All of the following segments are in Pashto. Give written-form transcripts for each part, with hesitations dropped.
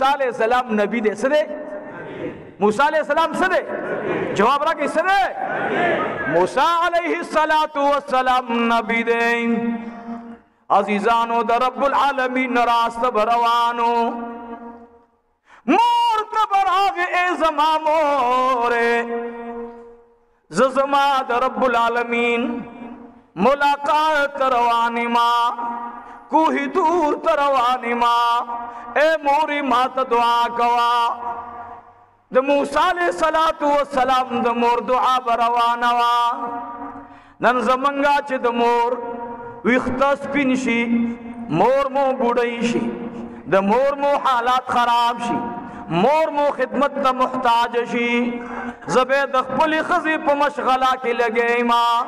موسیٰ علیہ السلام نبی دے سدے موسیٰ علیہ السلام سدے جواب رہا کہ سدے موسیٰ علیہ السلام نبی دے عزیزانو در رب العالمین راست بروانو مور تبراغ اے زمان مورے زما در رب العالمین ملاقات روانی ماں کوہی دور تروانی ماں اے موری مات دعا کوا دا موسیٰ علیہ السلام دا مور دعا بروانوا نن زمنگا چھ دا مور ویختس پینشی مور مو بوڑی شی دا مور مو حالات خراب شی مور مو خدمت تا محتاج شی زبے دخپلی خزی پا مشغلہ کی لگے ماں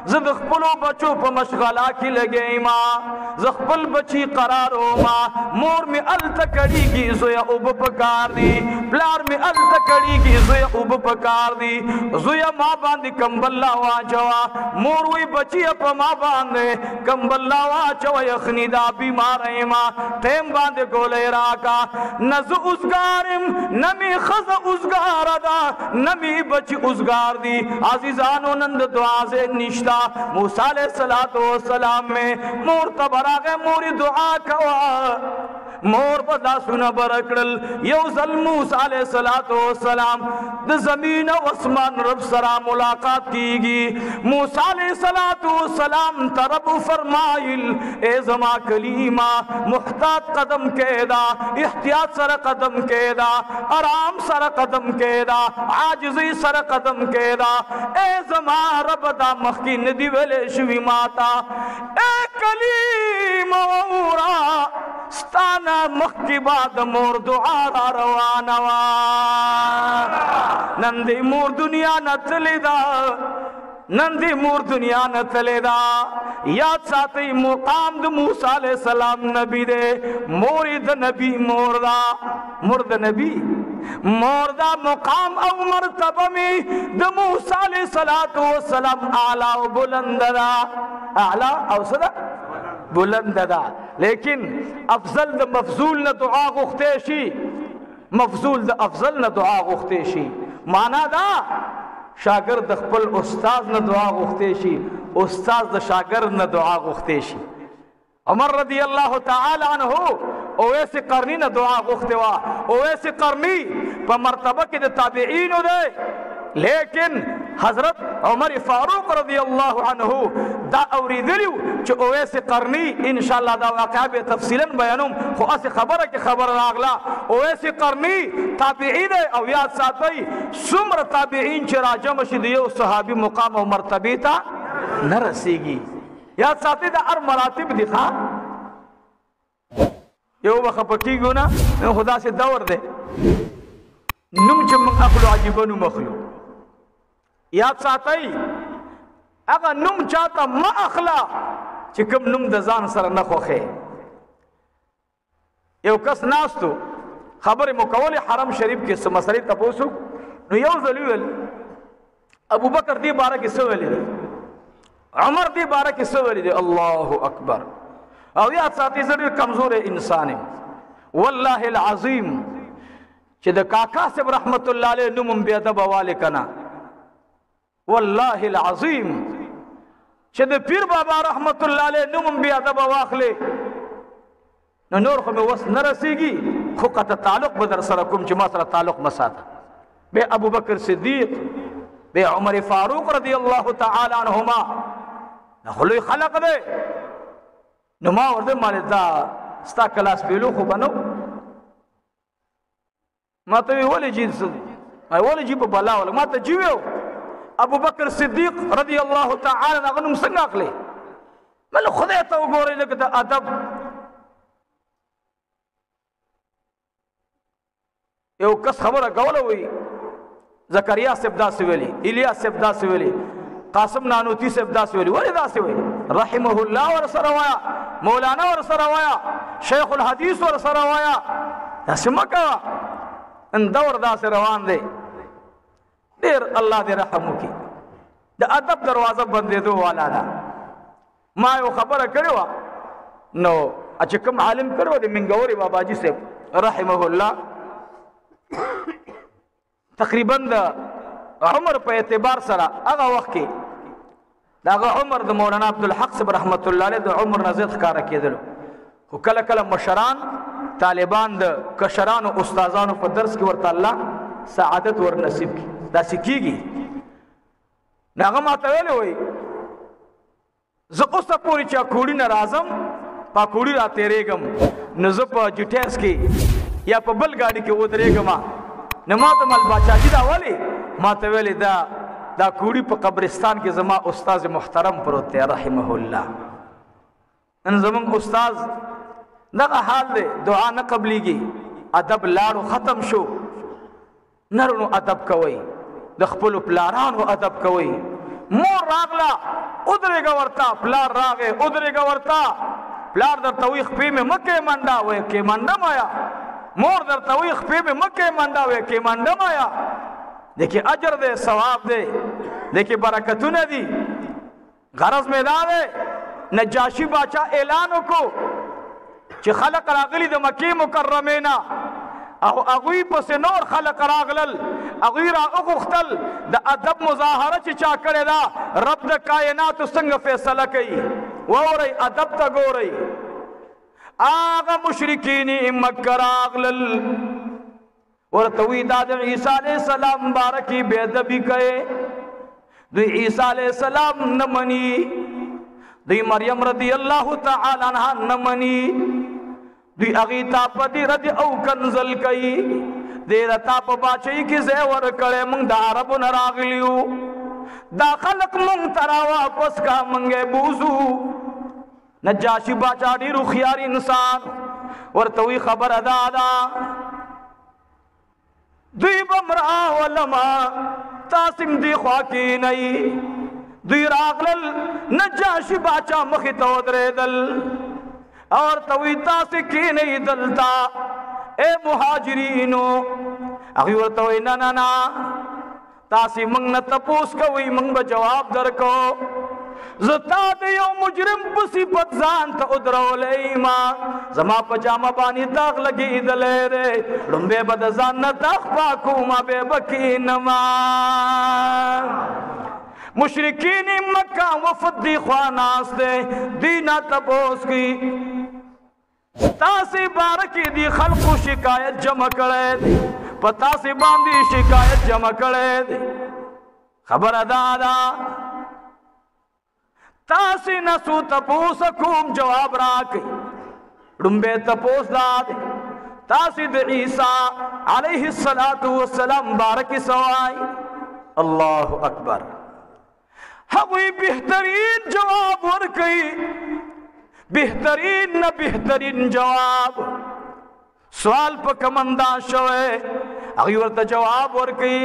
زدخپلو بچو پا مشغلہ کی لگے ماں زخپل بچی قرار ہو ماں مور میں التکڑی کی زویا اوب پکار دی پلار میں التکڑی کی زویا اوب پکار دی زویا ماں باندی کمبلا واچوا مور وی بچی پا ماں باندے کمبلا واچوا یخنی دا بیمار ہے ماں ٹیم باندے گولے راکا نز ازگارم نمی خز ازگار دا نمی بچی ازگار دی عزیزانو نند دعا سے نشتا موسیٰ علیہ السلام میں مور تبراغ موری دعا کوا مور بدا سنا برکڑل یوزل موسیٰ علیہ السلام دا زمین و اسمان رب سرا ملاقات کی گی موسیٰ علیہ السلام ترب فرمائل اے زما کلیمہ محتاط قدم کیدا احتیاط سر قدم کیدا آرام سر قدم کیدا عاجزی سر قدم کیدا اے زما رب دا مخی ندی ویلے شوی ماتا اے کلیمہ مورا ستانا مخی بعد مور دعا را روانوا نندی مور دنیا نتلی دا نندی مور دنیا نتلی دا یاد ساتی مقام دا موسیٰ علیہ السلام نبی دے موری دا نبی مور دا مرد نبی موردا مقام او مرتبہ میں دا موسیٰ علیہ السلام اعلیٰ و بلند دا اعلیٰ او صدا بلند دا لیکن افضل دا مفضول نا دعا غختیشی مفضول دا افضل نا دعا غختیشی مانا دا شاگرد خپل استاز نا دعا غختیشی استاز دا شاگرد نا دعا غختیشی عمر رضی اللہ تعالی عنہ اویس قرنی نا دعا غختوا اویس قرنی پا مرتبہ کی دا تابعینو دے لیکن حضرت عمر فاروق رضی اللہ عنہ دا اوری دلیو چو اویس قرنی انشاءاللہ دا واقعہ بے تفصیلاً بیانوم خو اس خبر کی خبر راغلا اویس قرنی تابعین او یاد ساتھئی سمر تابعین چرا جمع شدیو صحابی مقام و مرتبی تا نرسی گی یاد ساتھی دا ار مراتب دکھا یو بخپکی گو نا خدا سے دور دے نم چمک اخلو عجیبنو مخلو یاد ساتھی اگا نم چاہتا ما اخلا چکم نم دزان سر نخوخے یو کس ناستو خبر مکول حرم شریف کے مسئلے تپوسو نو یو ذلیول ابو بکر دی بارہ کی سولی دی عمر دی بارہ کی سولی دی اللہ اکبر او یاد ساتھی ضرور کمزور انسان واللہ العظیم چھ دا کاکا سے رحمت اللہ علیہ نمم بیادب والے کنا واللہ العظیم چھ دا پیر بابا رحمت اللہ علیہ نمم بیادب واخلے نور خو میں وس نرسی گی خوقت تعلق بدر سرکم چھ ما سر تعلق مساتا بے ابو بکر صدیق بے عمر فاروق رضی اللہ تعالی عنہما نخلوی خلق دے نما ورده مالی دا ستا کلاس پیلو خو بنو ما تاوی ولی جید صدی ولی جی پا بلا ولی ما تا جیویو ابو بکر صدیق رضی اللہ تعالی نغنم سنگ اقلی ملو خدایتا و گوری لکتا ادب یو کس خبر گولا ہوئی زکریا سبدا سویلی الیاس سبدا سویلی قاسم نانوتی سبدا سویلی ولی دا سویلی رحمہ اللہ ورسروایا مولانا ورسروایا شیخ الحدیث ورسروایا ایسے مکہ ان دور دا سے روان دے دیر اللہ دے رحمو کی دا ادب دروازہ بندے دو والا دا ما یو خبر کروا نو اچھا کم عالم کروا دے منگوری بابا جی سے رحمه الله تقریبا د عمر په اعتبار سره هغه وخت کې دا عمر د مولانا عبدالحق صاحب رحمت الله علیه د عمر نه زیات ښکاره کېدلو خو کله کله مشران طالبان د کشرانو استادانو په درس کې ورته الله سعادت ور نصیب کړي داسې کېږي هغه ماته ویلې وایي زه اوسه پورې چې کوړي نه راځم په کوړي را تېرېږم نو زه په جټیس کې یا په بل ګاډي کې ودرېږم نو ماته مل باچاجي دا ولې ماته ویلې دا کوړي په قبرستان کې زما استاد محترم پروت دی رحمه الله نن زمونږ استاد دغه حال دی دعا نه قبلېږي ادب لاړو ختم شو نرونو ادب کوئ د خپلو پلارانو ادب کوئ مور راغله ودرېږه ورته پلار راغی ودرېږه ورته پلار درته وایي خپې مې مه کې منډه وایي کې منډه مایا مور درته وایي خپې مې مه کې منډه وایي کې منډه مایا دیکھې اجر دی ثواب دی دیکھې برکتونه دي غرض مې دا دی نجاشي باچا اعلان وکړو چې خلق راغلي د مکې مکرمې نه او هغوی پسې نور خلق راغلل هغوی را وغوښتل د ادب مظاهره چې چا کړې ده رب د کائناتو څنګه فیصله کوي واورئ ادب ته ګورئ هغه مشرکین مکه راغلل ورته وی دا د عیسی علیه السلام بارکې بې ادبي کوي دوی عیسی علیه السلام نه مني دوی مریم رضی الله تعالی عنها نه مني دوی هغې ته په دې رد او کنزل کوي دې رتا په باچۍ کې ځای ورکړی موږ د عربو نه راغلي یو دا خلق موږ ته را واپس کا موږ یې بوځو نجاشي باچا ډېر هوښیار انسان ورته وی خبره دا ده دوی به م راولما تاسې م دې خوا کښېنئ دوی راغلل نجاشي باچا مخې ته ودرېدل اور توی تاسې کښېنئ دلته اے مهاجرینو هغوی ورته وایي نه نه نه تاسې موږ نه تپوس کوئ موږ به جواب درکو زه تا د یو مجرم په صفت ځان ته ودرولی ما زما په جامه باندې داغ لګېدلی دی لومبی به د ځان نه داغ پاکومه بیا به کښېنما مشرکین مکہ وفد دی خوا ناس دے دینا تپوس کی تاسی بارکی دی خلقو شکایت جمع کرے دی پتاسی باندی شکایت جمع کرے دی خبر دادا تاسی نسو تپوس کوم جواب راکی رنبے تپوس دادے تاسی دی عیسیٰ علیہ السلام بارکی سوائی اللہ اکبر هغوی بهترین جواب ورکړي بهترین نه بهترین جواب سوال په کوم انداز شوی هغوی ورته جواب ورکړي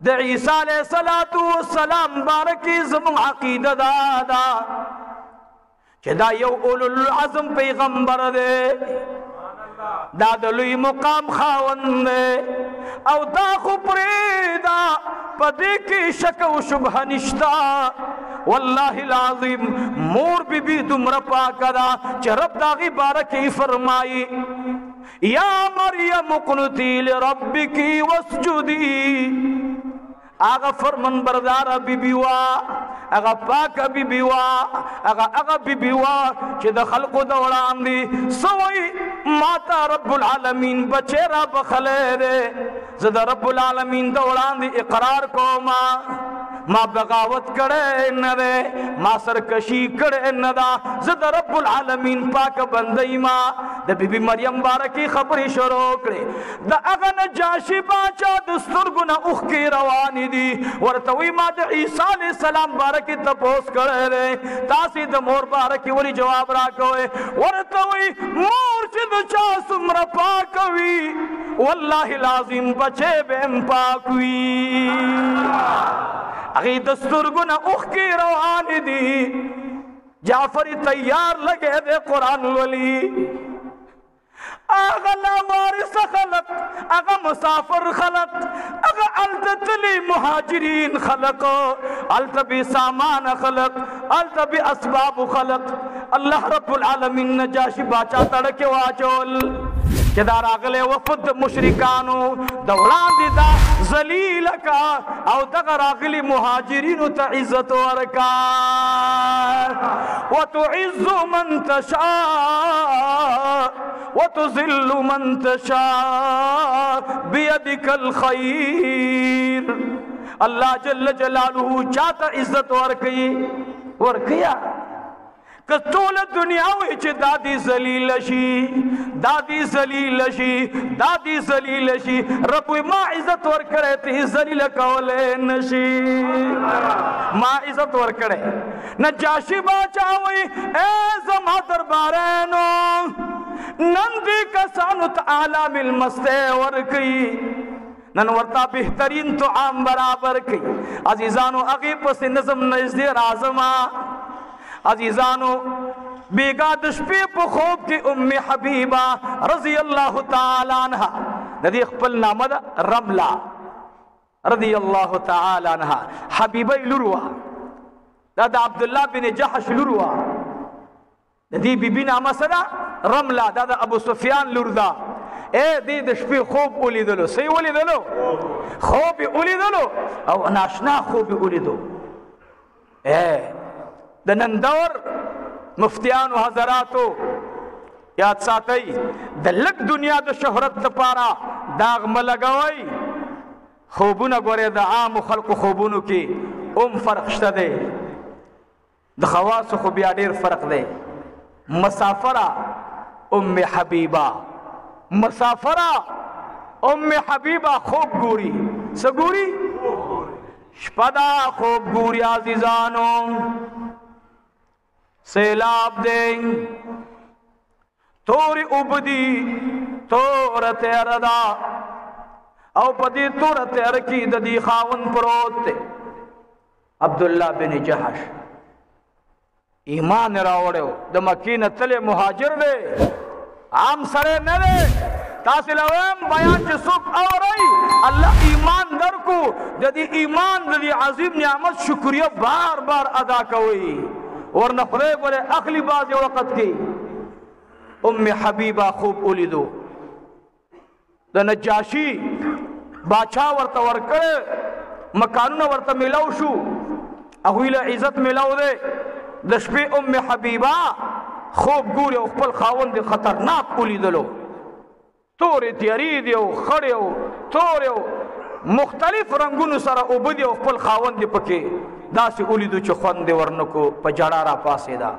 د عیسی علیه السلام بارکې زموږ عقیده دا ده چې دا یو اولو العزم پیغمبر دی دا د لوی مقام خاوند دی او دا خو پرېږده پدې کې شک او شبهه نشته والله العظیم مور بی بی دومره پاکه ده چې رب د هغې باره کې فرمایي یا مریم اقنتي لربک واسجدي هغه فرمان بردار بی بی وا هغه پاکه بی بی وا هغه بی بی وا چې د خلقو د وړاندې سوی ماته رب العالمین بچی را بخلی دی زه د رب العالمین د وړاندې اقرار کوما ما بغاوت کړی نه دی ما سرکشي کړی نه ده زه د رب العالمین پاکه بندی ما د بی بی مریم باره کې خبرې شروع کړې د هغه نجاشي باچا د سترګو نه اوښکې روانې دي ورته وایي ما د عیسی علیه السلام باره کې تپوس کړی دی تاسې د مور باره کې ولې جواب راکوئ ورته وایي مور چې د چا څومره پاکه وي والله العظیم بچی به هم پاک وي هغې د سترګو نه اوښکې روانې دي جعفر تیار لګی دی قرآن لولي اغا لامارس خلق اغا مسافر خلق اغا التتلی مهاجرین خلق التبی سامان خلق التبی اسباب خلق اللہ رب العالمین نجاشی باچا تڑکے واچول چې دا راغلی وفد مشرکانو د وړاندې دا ذلیله کا او دغه راغلي مهاجرینو ته عزت ورکا وتعز من تشاء وتذل من تشاء بيدك الخير اللہ جل جلالہ چاہتا عزت ورکیا کتول دنیا ہوئی چھ دادی ذلیل شی دادی ذلیل شی دادی ذلیل شی رب ما عزت ورکڑے تی ذلیل کولے نشی ما عزت ورکڑے نجاشی باچا ہوئی اے زما دربارینو نندی کسانو تعالی بالمستے ورکی نن ورتا بہترین تو عام برابر کی عزیزانو اغیب پس نظم نجدی رازمہ عزیزانو بیگا دشپی پا خوب کی ام حبیبہ رضی اللہ تعالی عنہ ندی اخپل نام دا رملہ رضی اللہ تعالی عنہ حبیبہ لروا دا عبداللہ بن جحش لروا ندی بی بی نام صدا رملہ دا ابو سفیان لردا اے دی دشپی خوب اولی دلو سی اولی دلو خوب اولی دلو او ناشنا خوب اولی دلو اے د نن دور مفتیانو حضراتو یاد ساتئ د لک دنیا د شهرت لپاره داغ ملګوئ خوبونه ګورئ د عامو خلقو خوبونو کې فرق شته دی د خواصو خو بیا ډېر فرق دی مسافره ام حبیبه مسافره ام حبیبه خوب ګوري څه ګوري شپه دا خوب ګوري عزیزانو سیلاب دیں توری ابدی تور تیر دا او پدی تور تیر کی ددی خاون پروت تے عبداللہ بن جحش ایمان راوڑے ہو دا مکین تلے مہاجر دے عام سرے نہ دے تاثل اویم بیان چے سب آورائی اللہ ایمان در کو جدی ایمان ددی عظیم نعمت شکریہ بار بار ادا کوئی ورنہ خدای بولے اخلی باز وقت کی ام حبیبہ خوب اولیدو دا نجاشی باچا ورطا ورکڑ مکانونا ورطا ملاو شو اخویل عزت ملاو دے دشپی ام حبیبہ خوب گوری او خپل خاون دی خطرناک اولیدلو توری تیاری دیو خڑیو توریو مختلف رنگونو سر اوبدی او خپل خاون دی پکے دا سی اولیدو چو خوند ورنکو پا جڑا را پاسے دا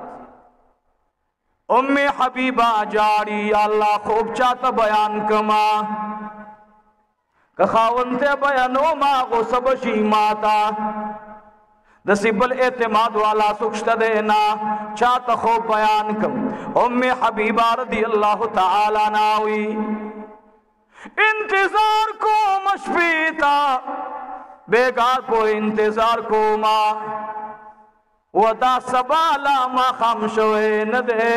ام حبیبہ جاری یا اللہ خوب چاہتا بیان کما کہ خاون تے بیانو ما غصب شیماتا دسی بل اعتماد والا سکشت دینا چاہتا خوب بیان کم ام حبیبہ رضی اللہ تعالی ناوی انتظار کو مشفیتا بیگار کو انتظار کو ما ودا سبالا ما خامشوے ندے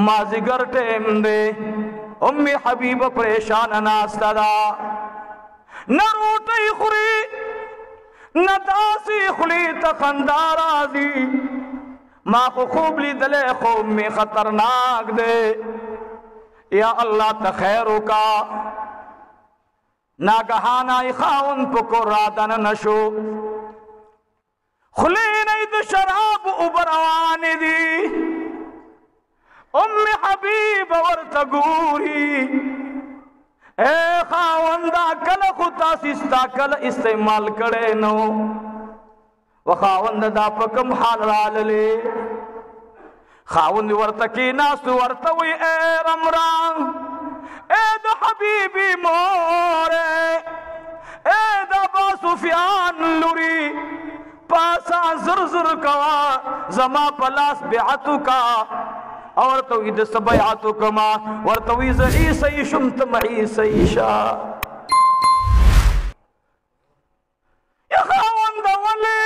مازگر ٹیم دے ام حبیب پریشان ناستا دا نہ روٹی خوری نہ داسی خلی تخندار آزی ما خوب لی دلے خوب میں خطرناک دے یا اللہ تخیرو کا ناگہانا خاون پکو رادن نشو خلین اید شراب ابروان دی ام حبیب ورتگوری اے خاون دا کل خطا سستا کل استعمال کرے نو وخاون دا پکم حال راللے خاون ورتکی ناسو ورتوی اے رمران اے دا حبیبی مورے اے دا با سفیان لوری پاسا زرزر کوا زما پلاس بیعتو کا اور توید سبیعتو کما ورتوی زعی سیشم تمعی سیشا یا خاون دا ولی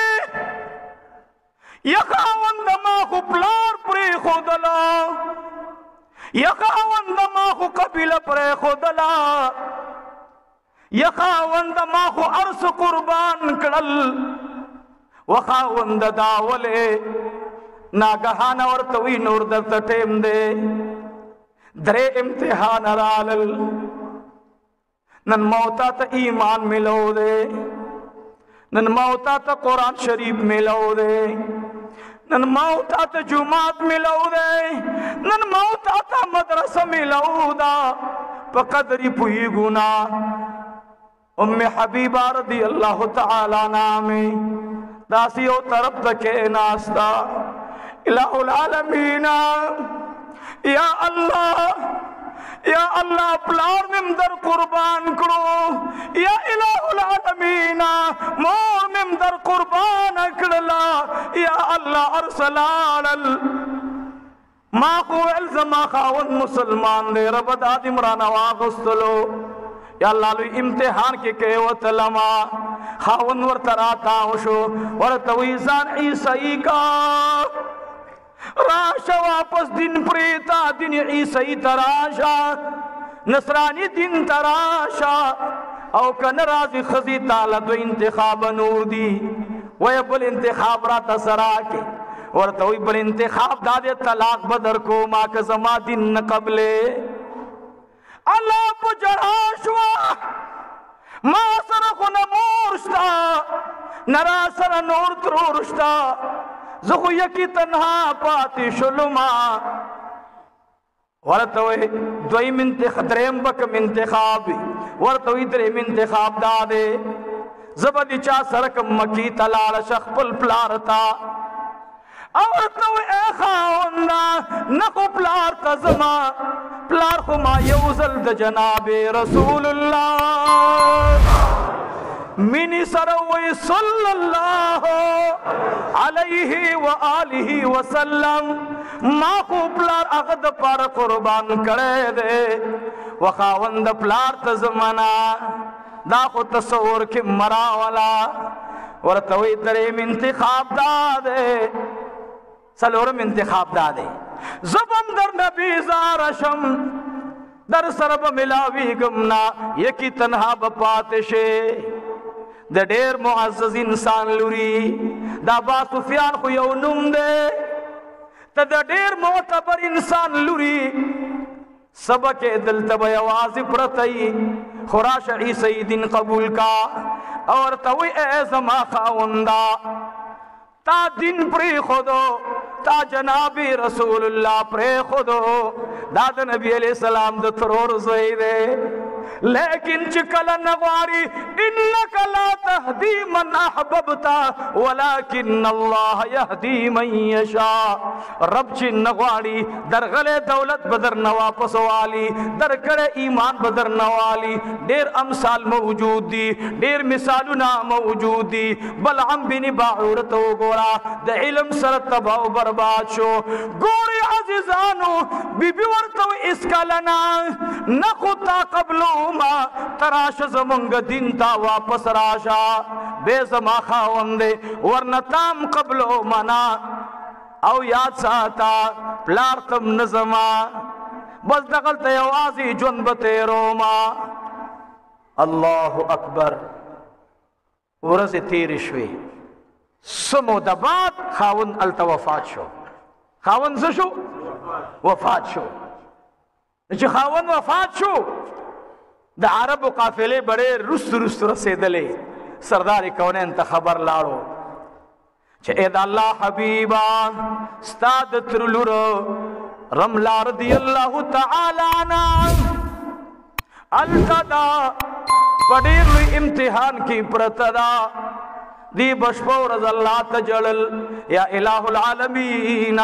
یا خاون دا ما خو پلار پری خودلا یا خاون دا ما خو قبیل پری خودلا یا خاون دا ما خو عرص قربان کرل وخاوند داولے ناگہانا ورتوی نور در تٹیم دے درے امتحان رالل نن موتا تا ایمان ملو دے نن موتا تا قرآن شریف ملو دے نن موتا تا جماعت ملو دے نن موتا تا مدرسہ ملو دا پا قدری پوئی گنا ام حبیبہ رضی اللہ تعالی نامی داسیو طرف دکے ناستا الہ العالمین یا اللہ پلار مم در قربان کرو یا الہ العالمین مور مم در قربان کرلا یا اللہ ارسلال ما خو الزما خاون مسلمان دے رب داد عمران واغستلو یا اللہ لوی امتحان کے کہوت لما خاون ورطراتا وشو ورطویزان عیسائی کا راشا واپس دن پریتا دن عیسائی تراشا نصرانی دن تراشا او کن رازی خزی تالا دو انتخاب نور دی ویبل انتخاب را تسراکی ورطوی بل انتخاب دادے طلاق بدر کو ما کزما دن قبلے اللہ بجراشوا ما سرخو نمورشتا نرا سر نور ترورشتا زخو یکی تنہا پاتی شلما ورطوی دویم انتخاب دریم بکم انتخاب ورطوی دریم انتخاب دادے زبدی چا سرکم مکی تلال شخ پل پلارتا ورطوی اے خاوندہ نخو پلارتا زما پلار خما یوزل د جناب رسول اللہ منی سروی صلی اللہ علیہ وآلہ وسلم ما خو پلار اغد پار قربان کرے دے وخاوند پلار تزمنا دا خو تصور کی مراولا ورطوی تریم انتخاب دا دے سلورم انتخاب دا دے زبم در نبی زارشم در سرب ملاوی گمنا یکی تنہا بپاتشے دا دیر معزز انسان لوری دا با سفیان خو یو نم دے تا دا دیر معتبر انسان لوری سبک دل تب یوازی پرتائی خراش عیسی دن قبول کا اور توی اے زما خاوندہ تا دن پری خودو تا جنابی رسول اللہ پری خودو داد نبی علیہ السلام دا ترور زیدے لیکن چکل نغواری انکا لا تہدی من احببتا ولیکن اللہ یہدی من یشا رب چی نغواری در غلے دولت بدر نواپس والی در کرے ایمان بدر نوالی دیر امثال موجود دی دیر مثالنا موجود دی بلعم بن باعورتو گورا دا علم سر تباو برباد شو گوری عزیزانو بی بی ورطو اسکالنا نخوتا قبلو ما تراش زمانگ دین تا واپس راشا بے زما خواندے ورنتام قبلو منا او یاد ساتا پلارتم نظما بس دغلت یوازی جنبت روما اللہ اکبر ورز تیر شوی سمو دبات خاون التا وفات شو خاون زشو وفات شو چی خاون وفات شو دا عرب و قافلے بڑے رست رسیدلے سردار کونین تا خبر لارو چھ اید اللہ حبیبا استاد ترلور رملا رضی اللہ تعالیٰ التدا پڑیر لئی امتحان کی پرتدا دی بشپو رضا اللہ تجلل یا الہ العالمین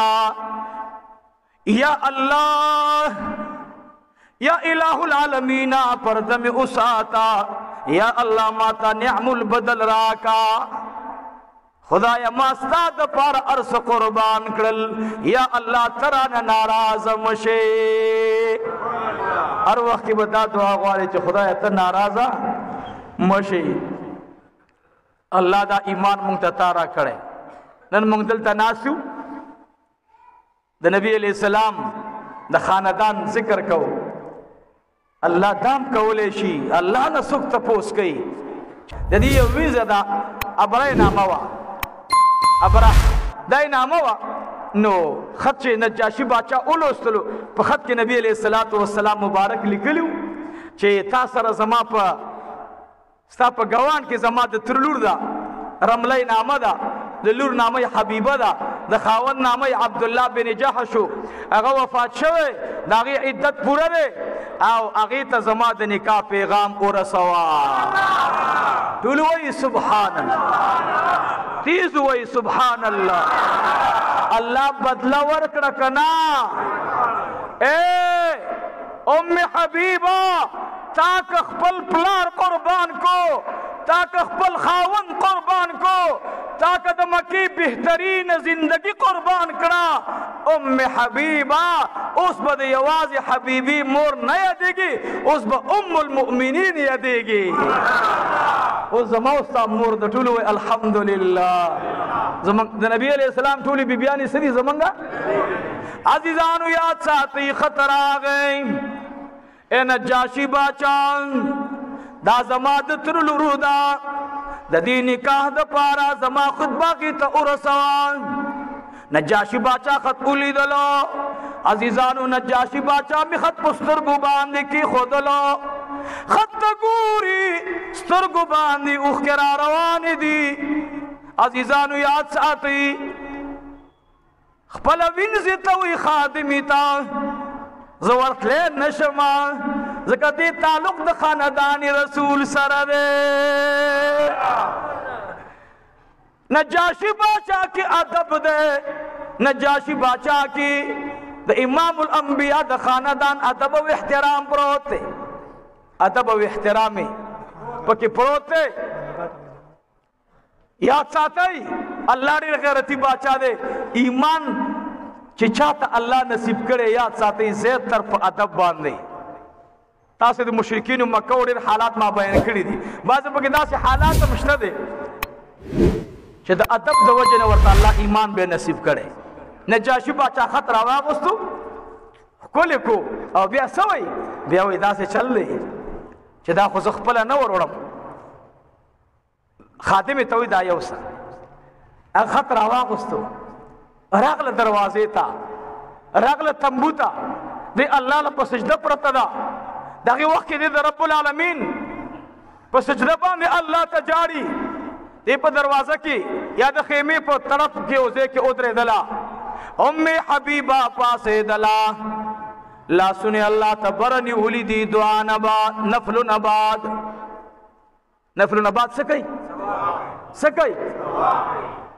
یا اللہ یا الہ العالمین پردم اساتا یا اللہ ماتا نعم البدل راکا خدایا ماستاد پار عرص قربان کرل یا اللہ تران ناراض مشے ہر وقت کی بتا دعا غوالے چھ خدایا تر ناراضا مشے اللہ دا ایمان منگتا تارا کرے نن منگدل تناسیو دا نبی علیہ السلام دا خاندان ذکر کو اللہ دام کولے شی اللہ نا سکت پوس گئی جدی یہ ویزہ دا ابرائی ناموا ابرا دائی ناموا نو خط چې نجاشي باچا ولوستلو په خط کې نبی علیہ الصلوۃ والسلام مبارک لیکلو چې تا سره زما په ستا په ګوان کې زما د تر لور ده رملی نامه ده د لور نامه حبیبه ده د خاوند نامه عبد الله بن جحش هغه وفات شوی د هغې عدت پوره دی او هغې ته زما د نکاح پیغام ورسوه ټول وایي سبحان الله تیز وایي سبحان الله الله بدله ورکړه که نه ام حبیبه تا که خپل پلار قربان کو تا که خپل خاوند قربان کو تا که د مکی بهترین زندگی قربان کړه ام حبیبه اوس به د یوازې حبیبی مور نه یادېږي اوس به ام المؤمنین یادېږي اوس زما او ستا مور د ټولو وایي الحمدلله زموږ د نبي علیه السلام ټولې بیبیانې څه دي زمونږ عزیزانو یاد ساتئ خطر راغی اے نجاشی باچا دا زما د تر لورو ده د دې نکاح د پاره زما خطبه کې ته ورسوه نجاشی باچا خط ولیدلو عزیزانو نجاشی باچا می خط په سترګو باندې کېښودلو خط ته ګوري سترګو باندې اوښکې را روانې دي عزیزانو یاد ساتئ خپله وینځې ته وایي خادمې ته زه ورتلی نشم ځکه دې تعلق د خاندان رسول سره دی نجاشی باچا کی ادب دے نجاشی باچا کی د امام الانبیاء د خاندان ادب و احترام پروت دے ادب و احترامی پکی پروت دے یاد ساتئی اللہ ډیر غیرتی باچا دے ایمان چې چاته الله نصیب کړي یاد ساتئ زیات تر په ادب باندې تاسو د مشرکین مکه ډیر حالات ما بیان کړي دي بعض په کې داسې حالات هم شته دي چې د ادب د وجه نه ورته الله ایمان به نصیب کړي نجاشي باچا خط راواغوستو ښکلی کو او بیا څه وایي بیا وایي داسې چل دی چې دا خو زه خپله نه وروړم خادمې ته وایي دا یو څه هغه خط راواغوستو راغله دروازې ته راغله تمبو ته دی الله له په سجده پرته ده دغه وخت کې د رب العالمین په سجده باندې الله ته جاړي دی په دروازه کې یا د خیمې په طرف کې اوځې کې ودرېدله ام حبیبه پاسېدله لاسونه الله ته بره نیولي دي دعا نباد نفل نباد څه کوي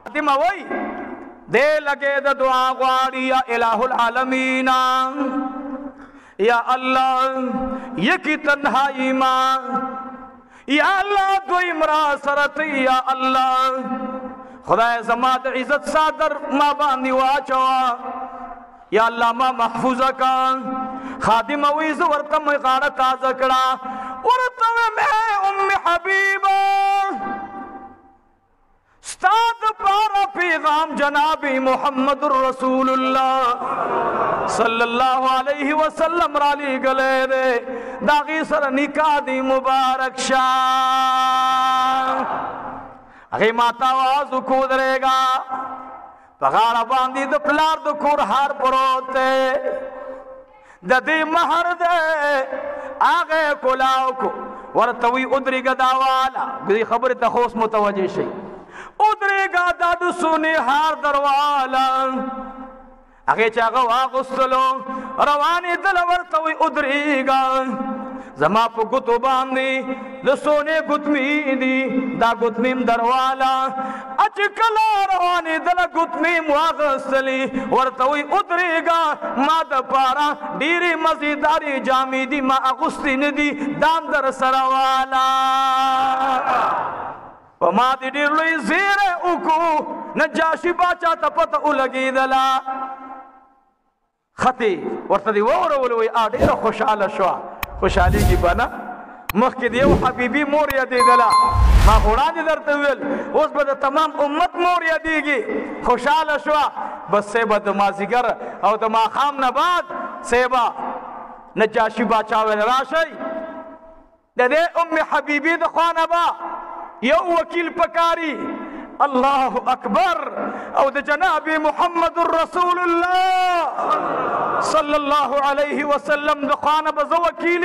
فاطمه وایي دے لگے دا دعا غواړي یا الہ العالمین یا الله یکی تنہائی ما یا اللہ دویم را سرت یا اللہ خدای زما د عزت صادر ما باندې واچوا یا اللہ ما محفوظ کا خادم ویز ورته مې غاړه تازه کړه ورته مې ام حبیبه استاد پارا پیغام جناب محمد رسول اللہ صلی اللہ علیہ وسلم رالی گلے دے داغی سر نکاح دی مبارک شاہ اگی ماتا آوازو کود رہے گا پغارا باندی دو پلار دو کور ہار پروتے ددی مہر دے آگے کلاو کو ورطوی ادری گداوالا گدی خبر تخوص متوجہ شئی ادرے گا دادو سونی ہار دروالا اگے چاگا واغستلو روانی دلورتوی ادرے گا زما پو گتو باندی دو سونے گتمی دی دا گتمیم دروالا اچکلا روانی دل گتمیم واغستلی ورتوی ادرے گا ما دا پارا دیری مزیداری جامی دی ما اغسطی ندی دام در سروالا وما دی دیر لوی زیر اوکو نجاشی باچا تا پتا اولگی دلا خطی ورطا دی وورولوی آدیر خوشحال شوا خوشحالی کی بنا مخ کی دیو حبیبی مور یادی دلا ما خورانی در تویل اس با تمام امت مور یادی گی خوشحال شوا بس سیبا دمازیگر او دما خام نباد سیبا نجاشی باچا ویل راشی دے ام حبیبی دخوانا با یو وکیل پکاری الله اکبر او د جناب محمد رسول الله صلی الله علیه وسلم د خوانه به زه وکیل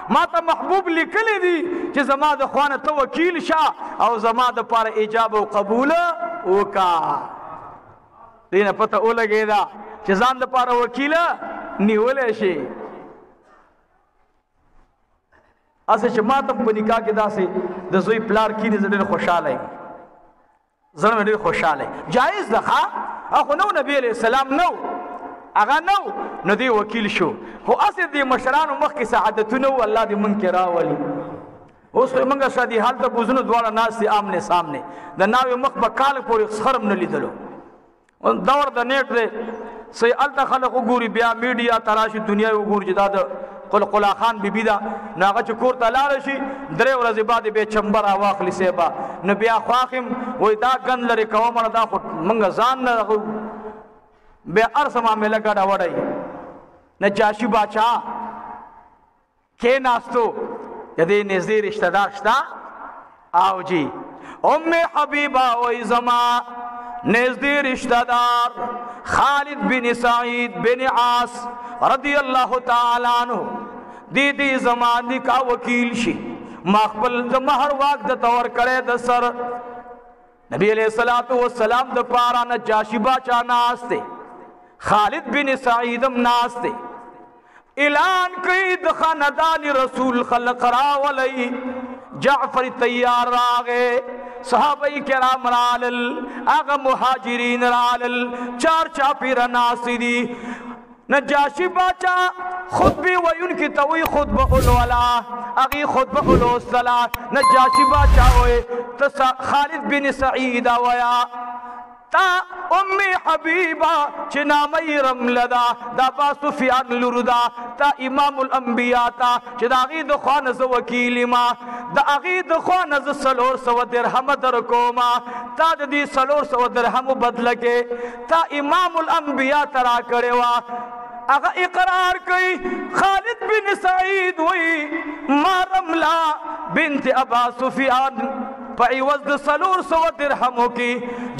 ما ته محبوب لیکلی دي چې زما د خوانه ته وکیل شه او زما د پاره ایجاب او قبول وکا. دینه پته ولګېده چې ځان د پاره وکیل نیولی شي. اسه چې ما ته په نکاح کې داسې د زوی پلار کینې زه ډېر خوشحاله یم، زړه مې ډېر خوشحاله. جایز ده ښه، خو نو نبي علیه السلام نو هغه نو دی وکیل شو. خو اسې د مشرانو مخکې څه عادتونه وو الله دې موږ کې راولي. اوس خو موږ شادي حال ته بوزونه دواړه ناست دي آمنے سامنے، د ناوې مخ به کال پورې سخر هم نه لیدلو. دور د نیټ دی صحیح هلته خلک وګوري، بیا میډیا ته راشي، دنیا یې وګوري چې دا د قلقلا خان بیبي ده، نو هغه چې کور ته لاړه شي 3 ورځې بعد بیا چمبه راواخلي صاحبه، نو بیا خواښم وایي دا ګند لرې کومه نه، دا خو موږ ځان نه بیا هر څه معامله ګډه وډی. نجاشي باچا کېناستو، د دې نږدې رشته دار شته او جی ام حبیبه وایي زما نزدې رشتہ دار خالد بن سعید بن عاص رضی اللہ تعالی عنہ دی زمانی کا وکیل شي، ما خپل د مہر واک د تور کړه د سر نبی علیہ الصلوۃ والسلام د پارا نجاشی باچا ناسته، خالد بن سعیدم ناسته، اعلان کړي د خاندان رسول خلق راولي. جعفر تیار راغه، صحابه کرام رالل، اغه مهاجرین رالل، چار چاپیر ناسدی. نجاشی باچا خطبه وین کی توي خطبه الولا اغي خطبه الوصلا. نجاشی باچا وې ته خالد بن سعید ویا تا ام حبیبہ چې نامې رملدا دا با سفیان لوردا تا امام الانبیاء تا چې دا غي د خوان ز وکیل ما دا غي د خوان ز 300 درهم در کوما تا د دې 300 درهم بدل کې تا امام الانبیاء ترا کړي وا. اغا اقرار کئی خالد بن سعید وی ما رملا بنت ابا سفیان پا عوض د 300 درہموں کی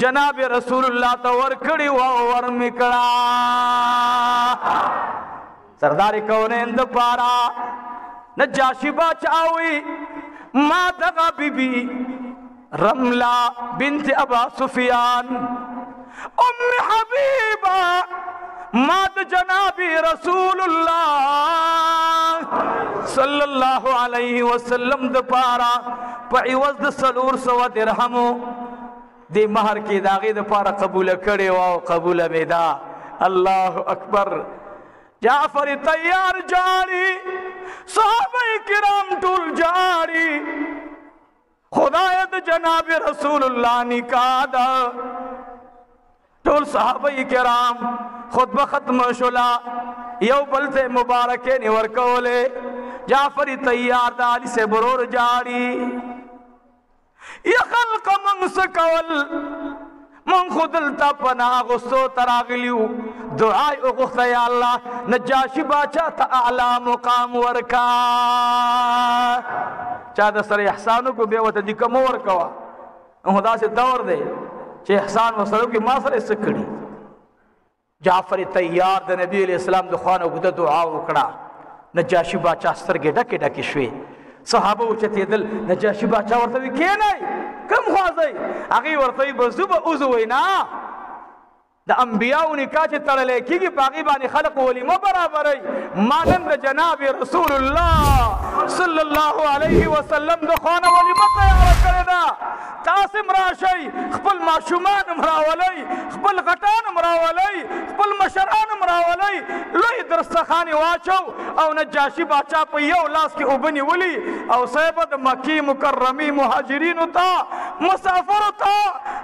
جناب رسول اللہ تور کڑی ور مکڑا. سردار کونین د پارا نجاشی باچاوی ما دغا بی بی رملا بنت ابا سفیان ام حبیبہ ماد جناب رسول اللہ صلی اللہ علیہ وسلم د پارا پا عوض د 300 درہمو دی مہر کی داغی د پارا قبول کرے واو قبول میدا. اللہ اکبر. جعفر تیار جاری، صحابہ کرام ٹول جاری، خدایت جناب رسول اللہ نکاح دا ټول صحابه کرام خطبه ختم شولا، یو بل ته مبارکه نی ورکوله. جعفر تیار د علی سے برور جاری، یا خلق من سکول من خودل تا پناه غصو تراغلیو دعای اغخت یا اللہ نجاشی باچا تا اعلی مقام ورکا. چا د سر احسانو کو بیوت دی کم ورکوا خدا سے دور دے چې احسان وسلو کی ما سره سکړي. جعفر تیار د نبی علیہ السلام د خوانو کو د دعا وکړه. نجاشی باچا سترګې ډکې ډکې شوې، صحابه اوچتېدل. نجاشی باچا ورته وی کېنئ کم خوازئ؟ هغې ورته وی به زه به وزوئ نه، د انبیاو نکاح چې تړلی کېږي په هغې باندې خلق ولیمه برابروي. ما نن د جناب رسول الله صلی الله علیه وسلم د خوانه ولیمه تیاره کړې ده. تاسې م راشئ، خپل ماشومان م راولئ، خپل غټان م راولئ، خپل مشران م راولئ، لوی درستخانې واچو. او نجاشي باچا په یو لاس کې اوبه نیولي او صاحبه د مکې مکرمې مهاجرینو ته مسافرو ته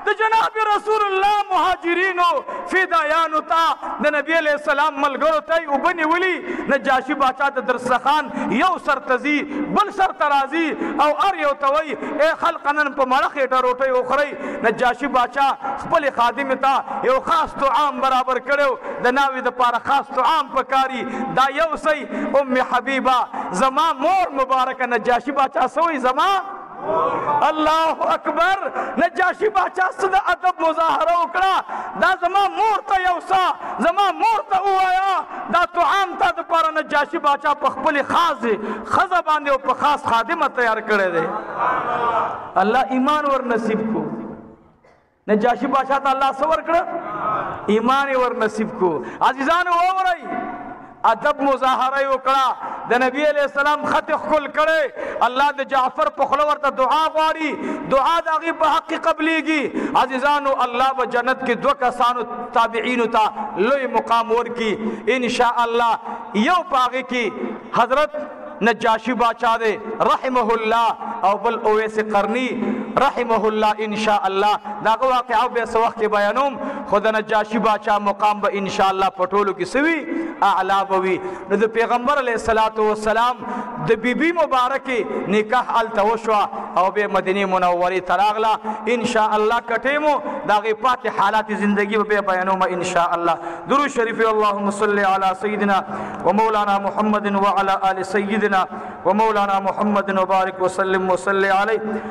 د جناب رسول الله مهاجرینو فدایانو ته د نبی علیہ السلام ملګرو ته اوبه نیولي. نجاشي باچا د درستخان یو سر ته ځي بل سر ته راځي او هر یو ته وایي ای خلقه نن په مړه خېټه روټۍ وخورئ. نجاشي باچا خپل خادم ته یو خاص طعام برابر کړو، د ناوې دپاره خاص طعام پکاري. دا یو سی ام حبیبه زما مور مبارکه نجاشي باچا سوی زما अल्लाह अकबर नजाशी बादशाह सद अदब मुजाहरा उकड़ा दा जमा मोर ता यौसा जमा मोर ता उया दा तो आम ता पर नजाशी बादशाह पखपल खास खजा बांधे और खास खादिम तैयार करे दे अल्लाह ईमान वर नसीब को नजाशी बादशाह ता अल्लाह सवर कर ईमान वर नसीब को अजीजान ओवरई अदब मुजाहरा उकड़ा द नबी अलैहिस्सलाम खत खुल करे अल्लाह दे जाफर पखलवर ता दुआ वारी दुआ दागी बहक कबलीगी अजीजानो अल्लाह व जन्नत के दो कसानो ताबिईन ता लोई मुकाम और की इंशाअल्लाह यो पागे की हजरत नजाशी बादशाह दे रहमहुल्लाह और बल ओवैस करनी रहमहुल्लाह इंशाअल्लाह दागो वाक़या बेस वक्त के बयानुम खुदा नजाशी बादशाह मुकाम ब इंशाअल्लाह पटोलो की सवी आला बवी न पैगंबर अलैहिस्सलातु वस्सलाम द बीबी मुबारक निकाह अल तवशवा और बे मदीने मुनव्वरी तरागला इंशाअल्लाह कटेमो दागे पाक हालात जिंदगी बे बयानुम इंशाअल्लाह दुरूद शरीफ अल्लाहुम्मा सल्ली अला सय्यिदिना व मौलाना मुहम्मदिन व अला आलि सय्यिदिना व मौलाना मुहम्मदिन व बारिक व सल्लिम व सल्ली अलैहि।